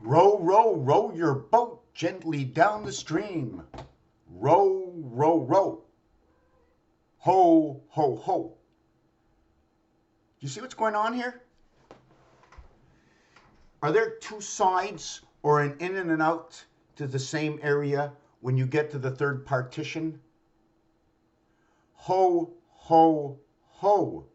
Row, row, row your boat gently down the stream. Row, row, row. Ho, ho, ho. Do you see what's going on here? Are there two sides or an in and an out to the same area when you get to the third partition? Ho, ho, ho.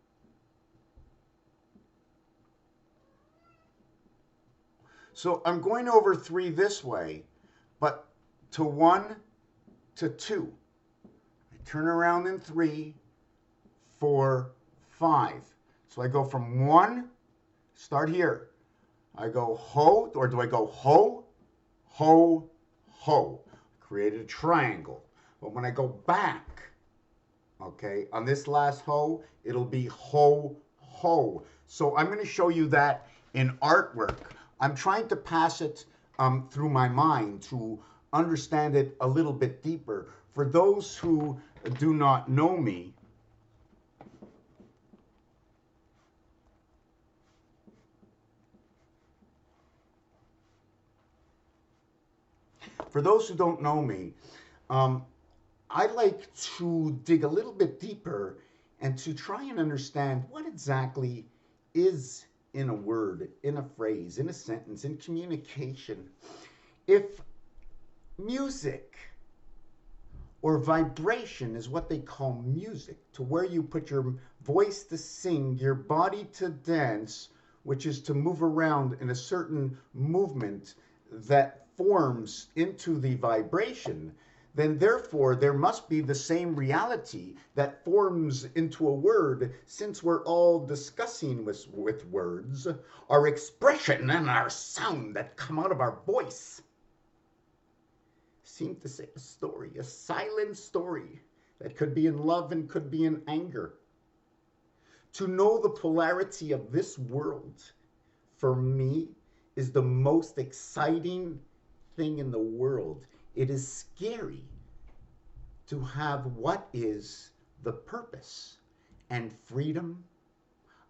So I'm going over 3 this way, but to 1, to 2. I turn around in 3, 4, 5. So I go from 1, start here. I go ho, or do I go ho, ho, ho? Created a triangle. But when I go back, okay, on this last ho, it'll be ho, ho. So I'm going to show you that in artwork. I'm trying to pass it through my mind to understand it a little bit deeper. For those who do not know me, I like to dig a little bit deeper and to try and understand what exactly is in a word, in a phrase, in a sentence, in communication. If music or vibration is what they call music, to where you put your voice to sing, your body to dance, which is to move around in a certain movement that forms into the vibration, then therefore there must be the same reality that forms into a word, since we're all discussing with words, our expression and our sound that come out of our voice seem to say a story, a silent story that could be in love and could be in anger. To know the polarity of this world, for me, is the most exciting thing in the world. It is scary to have what is the purpose and freedom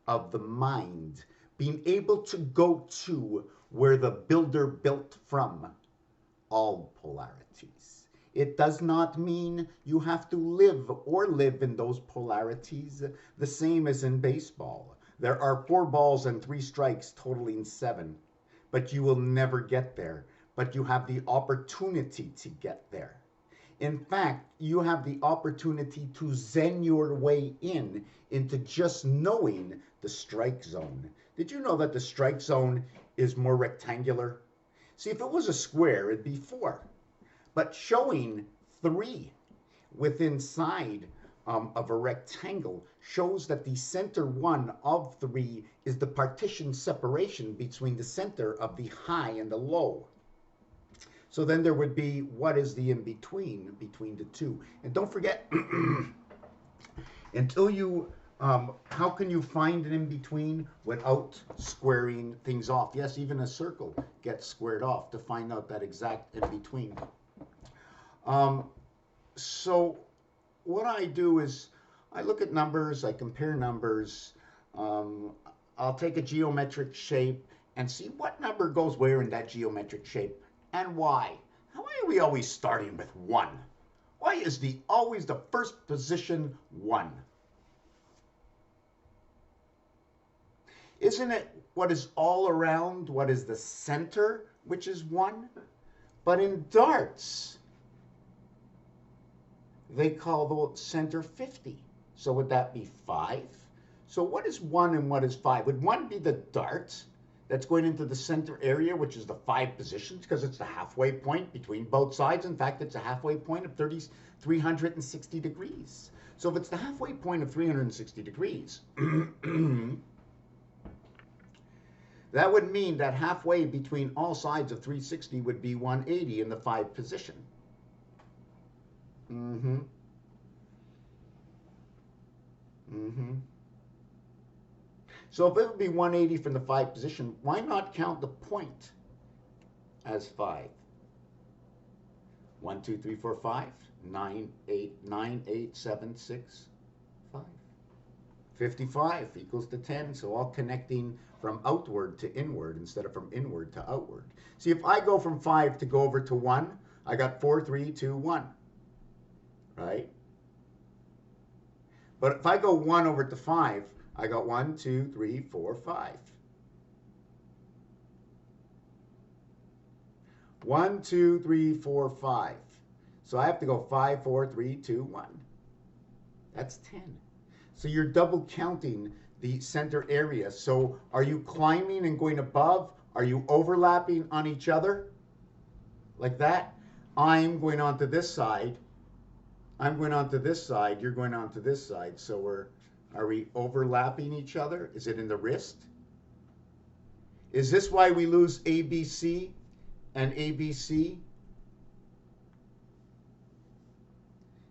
of the mind, being able to go to where the builder built from all polarities. It does not mean you have to live in those polarities, the same as in baseball. There are 4 balls and 3 strikes totaling 7, but you will never get there. But you have the opportunity to get there. In fact, you have the opportunity to zen your way into just knowing the strike zone. Did you know that the strike zone is more rectangular? See, if it was a square, it'd be 4. But showing 3 within inside of a rectangle shows that the center 1 of 3 is the partition separation between the center of the high and the low. So then there would be what is the in-between between the two. And don't forget, until you, how can you find an in-between without squaring things off? Yes, even a circle gets squared off to find out that exact in-between. So what I do is I look at numbers, I compare numbers, I'll take a geometric shape and see what number goes where in that geometric shape. And why? Why are we always starting with 1? Why is always the first position 1? Isn't it what is all around, what is the center, which is 1? But in darts, they call the center 50. So would that be 5? So what is 1 and what is 5? Would 1 be the dart that's going into the center area, which is the 5 positions, because it's the halfway point between both sides. In fact, it's a halfway point of 360 degrees. So if it's the halfway point of 360 degrees, that would mean that halfway between all sides of 360 would be 180 in the 5 position. So if it would be 180 from the 5 position, why not count the point as 5? 1, 2, 3, 4, 5, 9, 8, 7, 6, 5. 55 equals to 10, so all connecting from outward to inward instead of from inward to outward. See, if I go from 5 to go over to 1, I got 4, 3, 2, 1, right? But if I go 1 over to 5, I got 1, 2, 3, 4, 5. 1, 2, 3, 4, 5. So I have to go 5, 4, 3, 2, 1. That's 10. So you're double counting the center area. So are you climbing and going above? Are you overlapping on each other? Like that? I'm going onto this side. I'm going onto this side. You're going onto this side. So are we overlapping each other? Is it in the wrist? Is this why we lose ABC and ABC?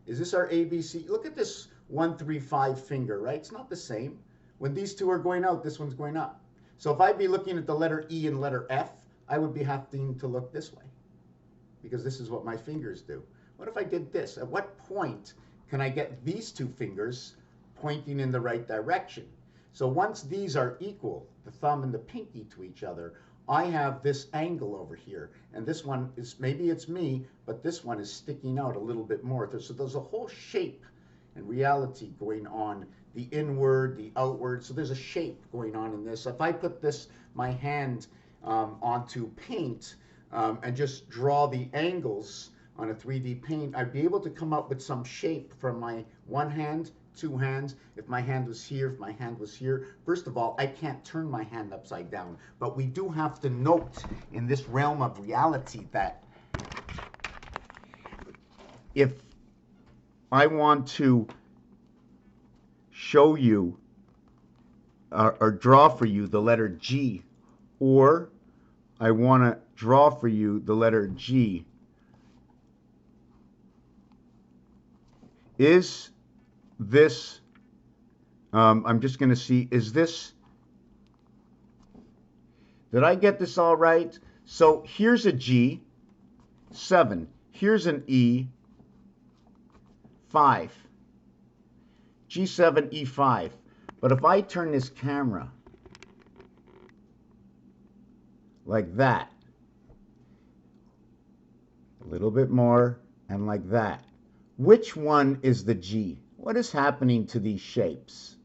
Is this our ABC? Look at this 1, 3, 5 finger, right? It's not the same. When these two are going out, this one's going up. So if I'd be looking at the letter E and letter F, I would be having to look this way because this is what my fingers do. What if I did this? At what point can I get these two fingers pointing in the right direction? So once these are equal, the thumb and the pinky to each other, I have this angle over here. And this one is, maybe it's me, but this one is sticking out a little bit more. So there's a whole shape and reality going on, the inward, the outward. So there's a shape going on in this. If I put this, my hand onto paint and just draw the angles on a 3D paint, I'd be able to come up with some shape from my one hand, two hands. If my hand was here, if my hand was here. First of all, I can't turn my hand upside down. But we do have to note in this realm of reality that if I want to show you or draw for you the letter G, or I want to draw for you the letter G, is this, I'm just going to see, is this, did I get this all right? So here's a G, 7. Here's an E, 5. G7, E5. But if I turn this camera like that, a little bit more, and like that, which one is the G? What is happening to these shapes?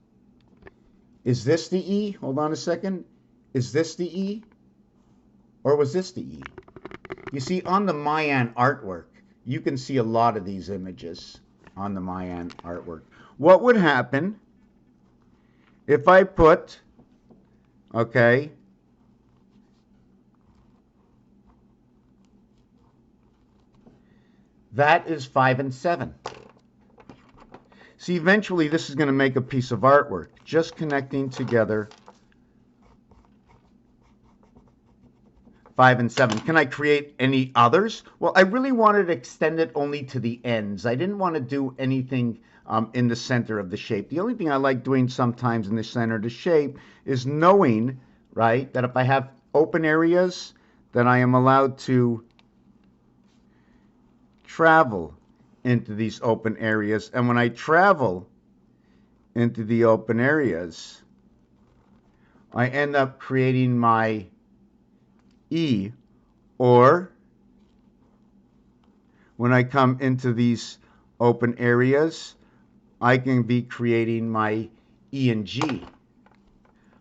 Is this the E? Hold on a second. Is this the E? Or was this the E? You see, on the Mayan artwork, you can see a lot of these images on the Mayan artwork. What would happen if I put, okay, that is 5 and 7. See, eventually this is going to make a piece of artwork, just connecting together 5 and 7. Can I create any others? Well, I really wanted to extend it only to the ends. I didn't want to do anything in the center of the shape. The only thing I like doing sometimes in the center of the shape is knowing, right, that if I have open areas, then I am allowed to travel into these open areas. And when I travel into the open areas, I end up creating my E, or when I come into these open areas, I can be creating my E and G,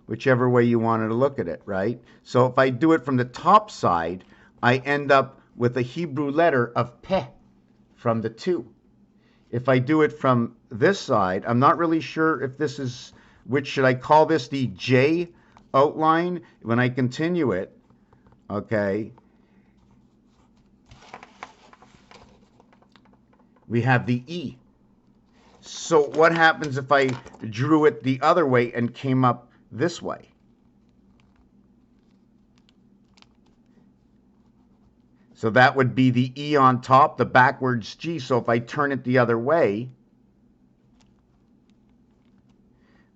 whichever way you wanted to look at it, right? So if I do it from the top side, I end up with a Hebrew letter of Peh from the 2. If I do it from this side, I'm not really sure if this is, which should I call this the J outline? When I continue it, okay, we have the E. So what happens if I drew it the other way and came up this way? So that would be the E on top, the backwards G. So if I turn it the other way,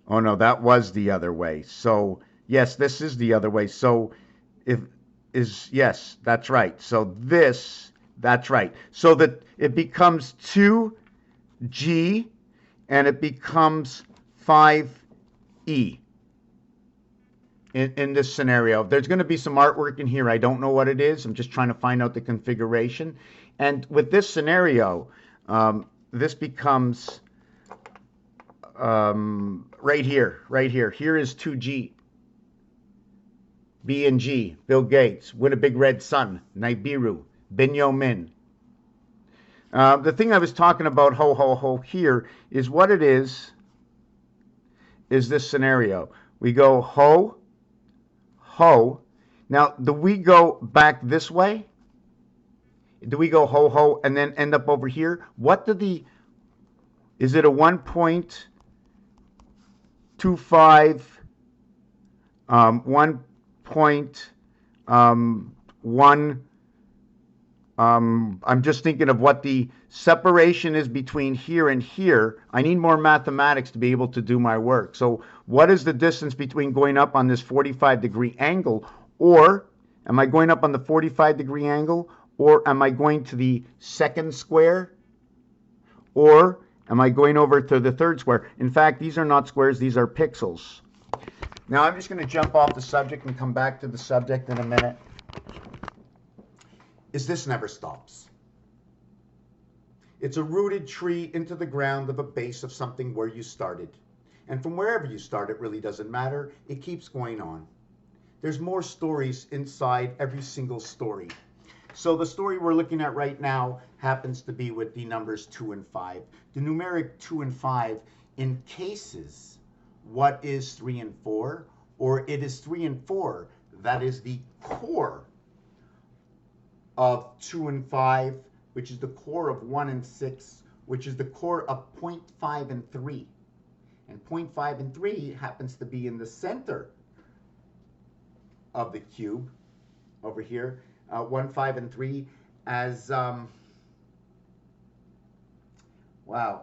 oh no, that was the other way. So yes, this is the other way. So yes, that's right. So this, that's right. So that it becomes 2G and it becomes 5E in this scenario. There's going to be some artwork in here. I don't know what it is. I'm just trying to find out the configuration. And with this scenario, this becomes right here, right here. Here is 2G. B and G, Bill Gates, With a Big Red Sun, Nibiru, Binyo Min. The thing I was talking about, ho, ho, ho, here is what it is this scenario. We go ho, ho. Now, do we go back this way? Do we go ho, ho, and then end up over here? What do the, is it a 1.25, 1.1, I'm just thinking of what the separation is between here and here. I need more mathematics to be able to do my work. So what is the distance between going up on this 45-degree angle, or am I going up on the 45-degree angle, or am I going to the second square, or am I going over to the third square? In fact, these are not squares, these are pixels. Now I'm just going to jump off the subject and come back to the subject in a minute. Is this never stops. It's a rooted tree into the ground of a base of something where you started. And from wherever you start, it really doesn't matter. It keeps going on. There's more stories inside every single story. So the story we're looking at right now happens to be with the numbers 2 and 5. The numeric 2 and 5 encases what is 3 and 4, or it is 3 and 4 that is the core of 2 and 5, which is the core of 1 and 6, which is the core of 0.5 and 3. And 0.5 and 3 happens to be in the center of the cube over here. 1, 5, and 3 as, wow,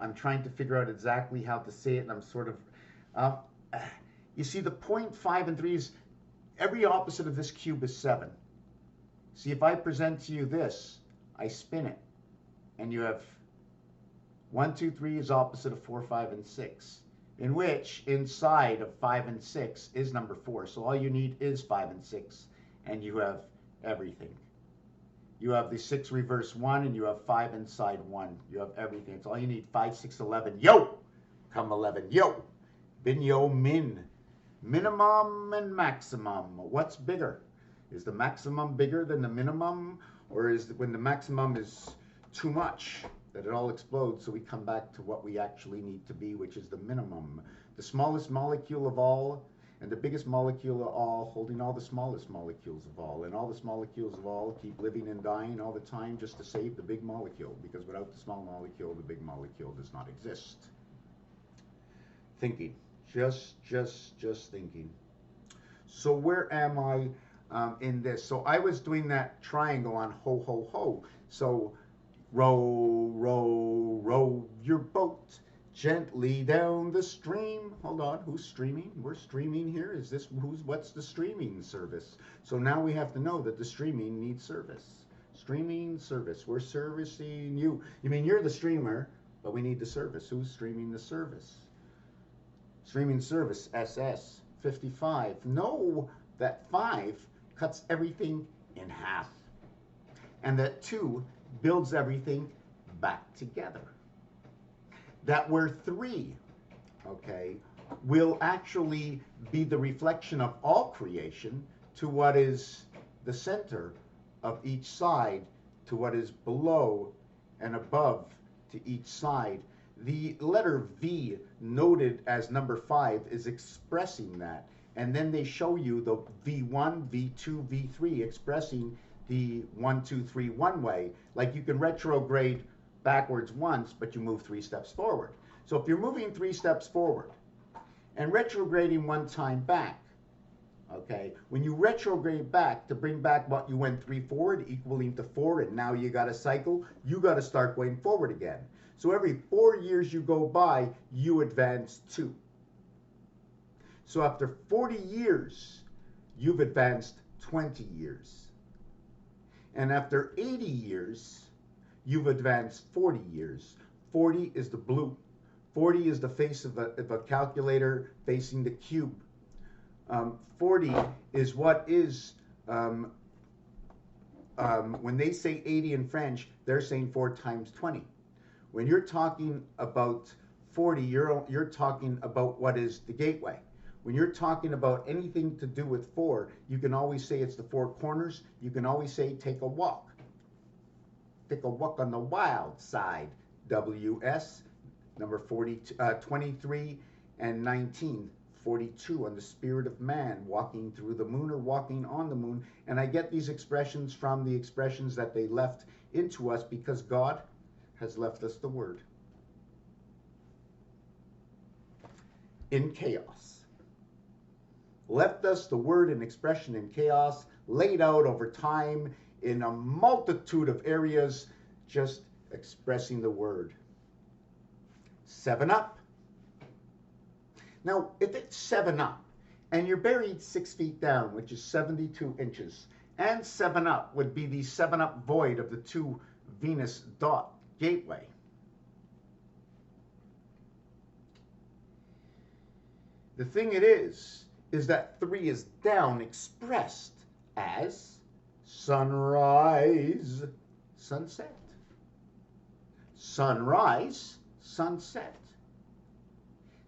I'm trying to figure out exactly how to say it, and I'm sort of, you see the 0.5 and 3 is, every opposite of this cube is 7. See, if I present to you this, I spin it, and you have 1, 2, 3 is opposite of 4, 5, and 6, in which inside of 5 and 6 is number 4. So all you need is 5 and 6, and you have everything. You have the 6 reverse 1, and you have 5 inside 1. You have everything. It's all you need. 5, 6, 11. Yo! Come 11. Yo! Bin, yo, min. Minimum and maximum. What's bigger? Is the maximum bigger than the minimum? Or is it when the maximum is too much that it all explodes? So we come back to what we actually need to be, which is the minimum. The smallest molecule of all, and the biggest molecule of all, holding all the smallest molecules of all. And all the small molecules of all keep living and dying all the time just to save the big molecule. Because without the small molecule, the big molecule does not exist. Thinking. Just thinking. So where am I in this? So I was doing that triangle on ho, ho, ho. So row, row, row your boat gently down the stream. Hold on, who's streaming? We're streaming here. Is this what's the streaming service? So now we have to know that the streaming needs service. Streaming service. We're servicing you. You mean you're the streamer, but we need the service. Who's streaming the service? Streaming service SS 55. Know that 5 cuts everything in half, and that 2 builds everything back together. That where 3, okay, will actually be the reflection of all creation to what is the center of each side, to what is below and above to each side. The letter V, noted as number 5, is expressing that. And then they show you the V1, V2, V3 expressing the 1, 2, 3 one way. Like you can retrograde backwards once, but you move 3 steps forward. So if you're moving 3 steps forward and retrograding 1 time back, okay, when you retrograde back to bring back what you went 3 forward, equaling to 4, and now you got a cycle, you got to start going forward again. So every 4 years you go by, you advance 2. So after 40 years, you've advanced 20 years. And after 80 years, you've advanced 40 years. 40 is the blue. 40 is the face of a calculator facing the cube. 40 is what is, when they say 80 in French, they're saying 4 times 20. When you're talking about 40, you're talking about what is the gateway. When you're talking about anything to do with 4, you can always say it's the 4 corners. You can always say take a walk. Take a walk on the wild side. WS, number 23 and 19. 42 on the spirit of man, walking through the moon or walking on the moon. And I get these expressions from the expressions that they left into us because God has left us the word. In chaos. Left us the word and expression in chaos, laid out over time in a multitude of areas, just expressing the word. 7 Up. Now, if it's 7 Up, and you're buried 6 feet down, which is 72 inches, and 7 Up would be the 7 Up void of the 2 Venus dot gateway. The thing it is that 3 is down expressed as sunrise, sunset. Sunrise, sunset.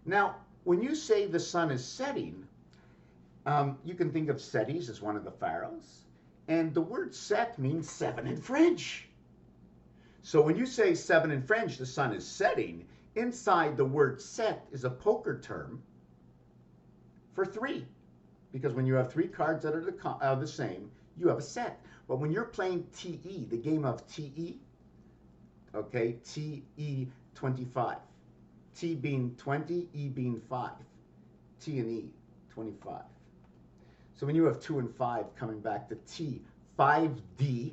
Now, when you say the sun is setting, you can think of Setes as one of the pharaohs, and the word set means 7 in French. So when you say 7 in French, the sun is setting, inside the word set is a poker term for 3. Because when you have 3 cards that are the same, you have a set. But when you're playing TE, the game of TE, okay, TE 25. T being 20, E being 5. T and E, 25. So when you have 2 and 5 coming back to T, 5D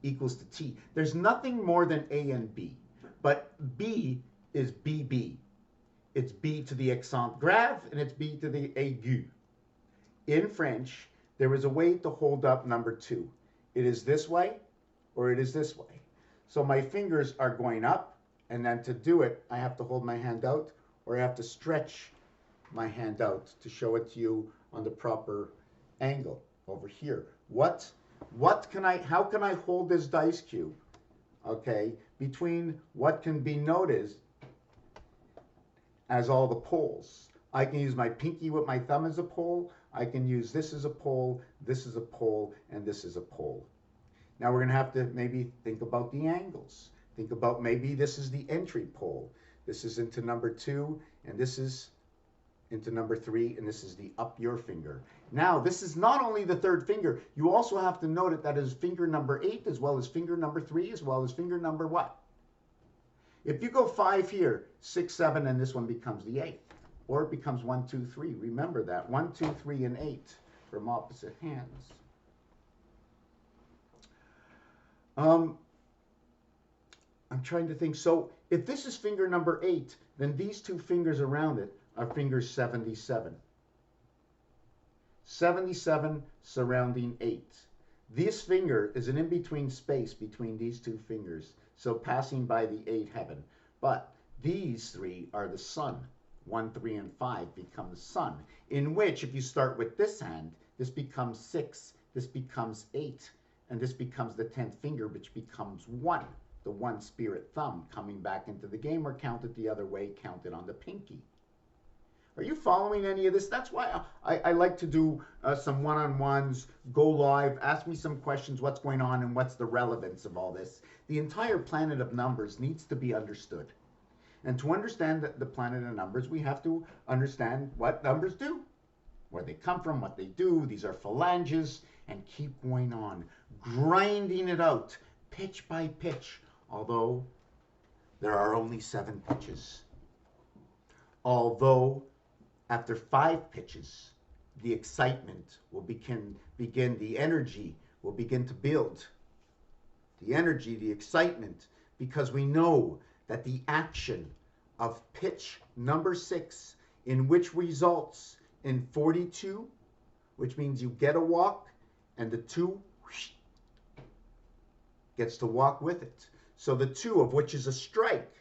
equals to T. There's nothing more than A and B. But B is BB. It's B to the accent grave and it's B to the aigu. In French, there is a way to hold up number 2. It is this way or it is this way. So my fingers are going up. And then to do it, I have to hold my hand out or I have to stretch my hand out to show it to you on the proper angle over here. How can I hold this dice cube? Okay, between what can be noticed as all the poles. I can use my pinky with my thumb as a pole. I can use this as a pole, this is a pole, and this is a pole. Now we're going to have to maybe think about the angles. Think about maybe this is the entry pole. This is into number 2, and this is into number 3, and this is the up your finger. Now, this is not only the 3rd finger. You also have to note it that is finger number 8, as well as finger number 3, as well as finger number what? If you go 5 here, 6, 7, and this one becomes the 8th. Or it becomes 1, 2, 3. Remember that. 1, 2, 3, and 8 from opposite hands. I'm trying to think. So if this is finger number 8, then these 2 fingers around it are fingers 77. 77 surrounding 8. This finger is an in-between space between these 2 fingers, so passing by the 8 heaven. But these 3 are the sun. 1, 3, and 5 become the sun, in which if you start with this hand, this becomes 6, this becomes 8, and this becomes the 10th finger, which becomes 1. The 1 spirit thumb coming back into the game, or counted the other way, counted on the pinky. Are you following any of this? That's why I like to do some one-on-ones, go live, ask me some questions, what's going on and what's the relevance of all this. The entire planet of numbers needs to be understood. And to understand the planet of numbers, we have to understand what numbers do, where they come from, what they do. These are phalanges, and keep going on, grinding it out, pitch by pitch, although there are only 7 pitches. Although after 5 pitches, the excitement will begin, the energy will begin to build. The energy, the excitement, because we know that the action of pitch number 6, in which results in 42, which means you get a walk, and the 2 gets to walk with it. So the 2 of which is a strike.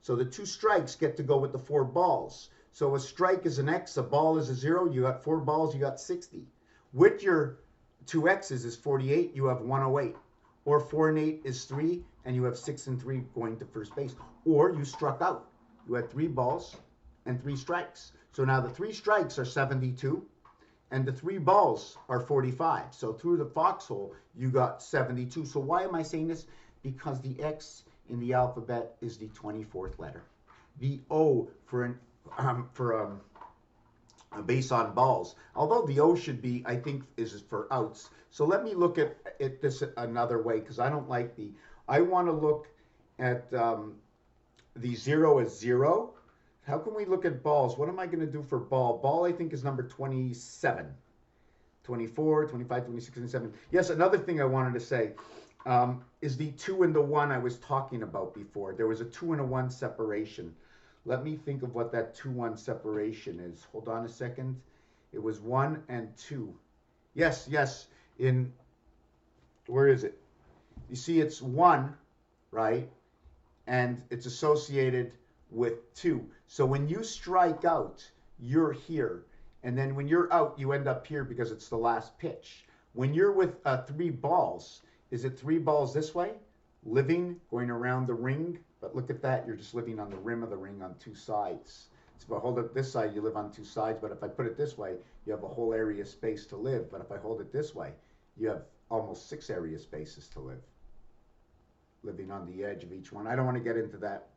So the 2 strikes get to go with the 4 balls. So a strike is an X, a ball is a 0. You got 4 balls, you got 60. With your 2 X's is 48, you have 108. Or 4 and 8 is 3, and you have 6 and 3 going to first base. Or you struck out. You had 3 balls and 3 strikes. So now the 3 strikes are 72, and the 3 balls are 45. So through the foxhole, you got 72. So why am I saying this? Because the X in the alphabet is the 24th letter. The O for a base on balls, although the O should be, I think, is for outs. So let me look at this another way, because I don't like I want to look at the 0 as 0. How can we look at balls? What am I going to do for ball? Ball, I think, is number 27. 24, 25, 26, 27. Yes, another thing I wanted to say is the 2 and the 1 I was talking about before. There was a 2 and a 1 separation. Let me think of what that 2-1 separation is. Hold on a second. It was 1 and 2. Yes, where is it? You see, it's 1, right? And it's associated with 2. So when you strike out, you're here. And then when you're out, you end up here because it's the last pitch. When you're with 3 balls, is it 3 balls this way? Living, going around the ring. But look at that, you're just living on the rim of the ring on 2 sides. So if I hold it this side, you live on 2 sides. But if I put it this way, you have a whole area of space to live. But if I hold it this way, you have almost 6 area spaces to live. Living on the edge of each one. I don't want to get into that.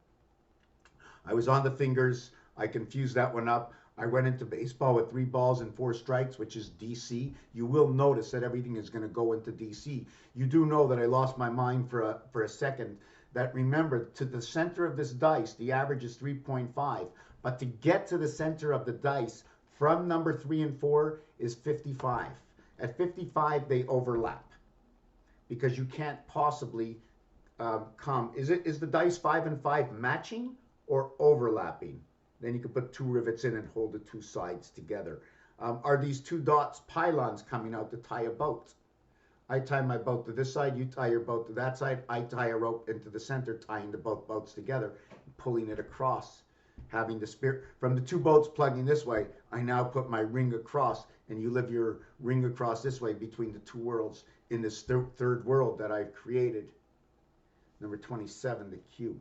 I was on the fingers. I confused that one up. I went into baseball with 3 balls and 4 strikes, which is DC. You will notice that everything is going to go into DC. You do know that I lost my mind for a second. That, remember, to the center of this dice, the average is 3.5. But to get to the center of the dice from number 3 and 4 is 55. At 55, they overlap because you can't possibly come. Is the dice 5 and 5 matching or overlapping? Then you can put 2 rivets in and hold the 2 sides together. Are these 2 dots pylons coming out to tie a boat? I tie my boat to this side, you tie your boat to that side. I tie a rope into the center, tying the both boats together, pulling it across, having the spirit. From the 2 boats plugging this way, I now put my ring across, and you live your ring across this way between the 2 worlds in this third world that I've created. Number 27, the cube.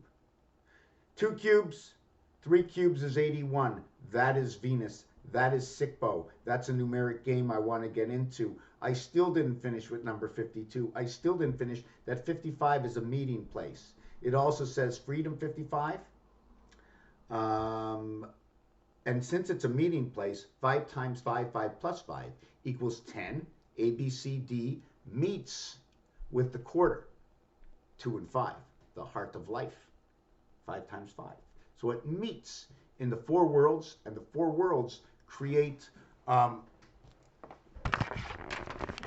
2 cubes, 3 cubes is 81. That is Venus. That is Sickbo. That's a numeric game I want to get into. I still didn't finish with number 52. I still didn't finish that 55 is a meeting place. It also says Freedom 55. And since it's a meeting place, 5 times 5, 5 plus 5 equals 10. A, B, C, D meets with the quarter. 2 and 5, the heart of life. 5 times 5. So it meets in the 4 worlds, and the 4 worlds create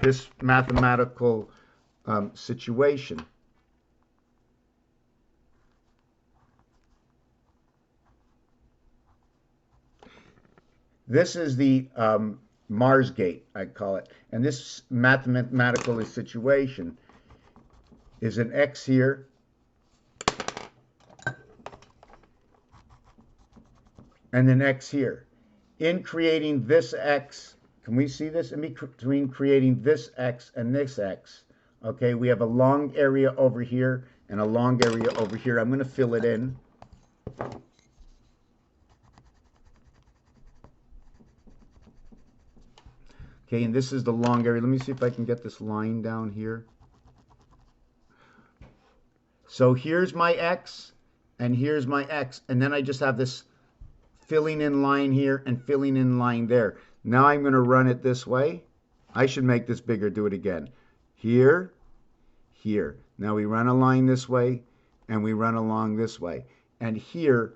this mathematical situation. This is the Mars gate, I call it. And this mathematical situation is an X here, and an X here. In creating this X, can we see this? In between creating this X and this X, okay, we have a long area over here and a long area over here. I'm going to fill it in. Okay, and this is the long area. Let me see if I can get this line down here. So here's my X, and here's my X, and then I just have this filling in line here and filling in line there. Now I'm going to run it this way. I should make this bigger. Do it again. Here, here. Now we run a line this way, and we run along this way. And here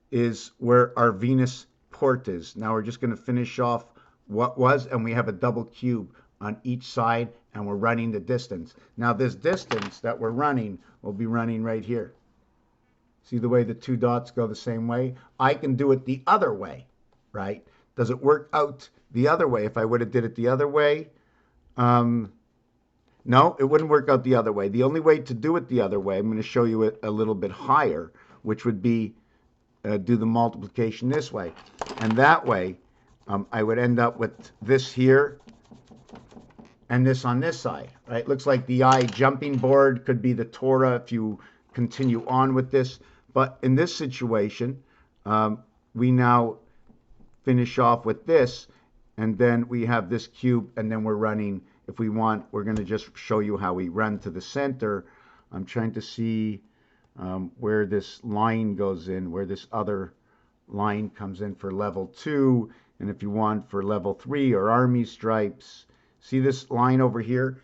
is where our Venus port is. Now we're just going to finish off what was, and we have a double cube on each side, and we're running the distance. Now this distance that we're running will be running right here. See the way the 2 dots go the same way? I can do it the other way, right? Does it work out the other way? If I would have did it the other way, no, it wouldn't work out the other way. The only way to do it the other way, I'm going to show you it a little bit higher, which would be do the multiplication this way. And that way, I would end up with this here and this on this side, right? Looks like the I jumping board could be the Torah if you continue on with this. But in this situation, we now finish off with this, and then we have this cube, and then we're running, if we want, we're going to just show you how we run to the center. I'm trying to see where this line goes in, where this other line comes in for level 2, and if you want for level 3 or army stripes, see this line over here?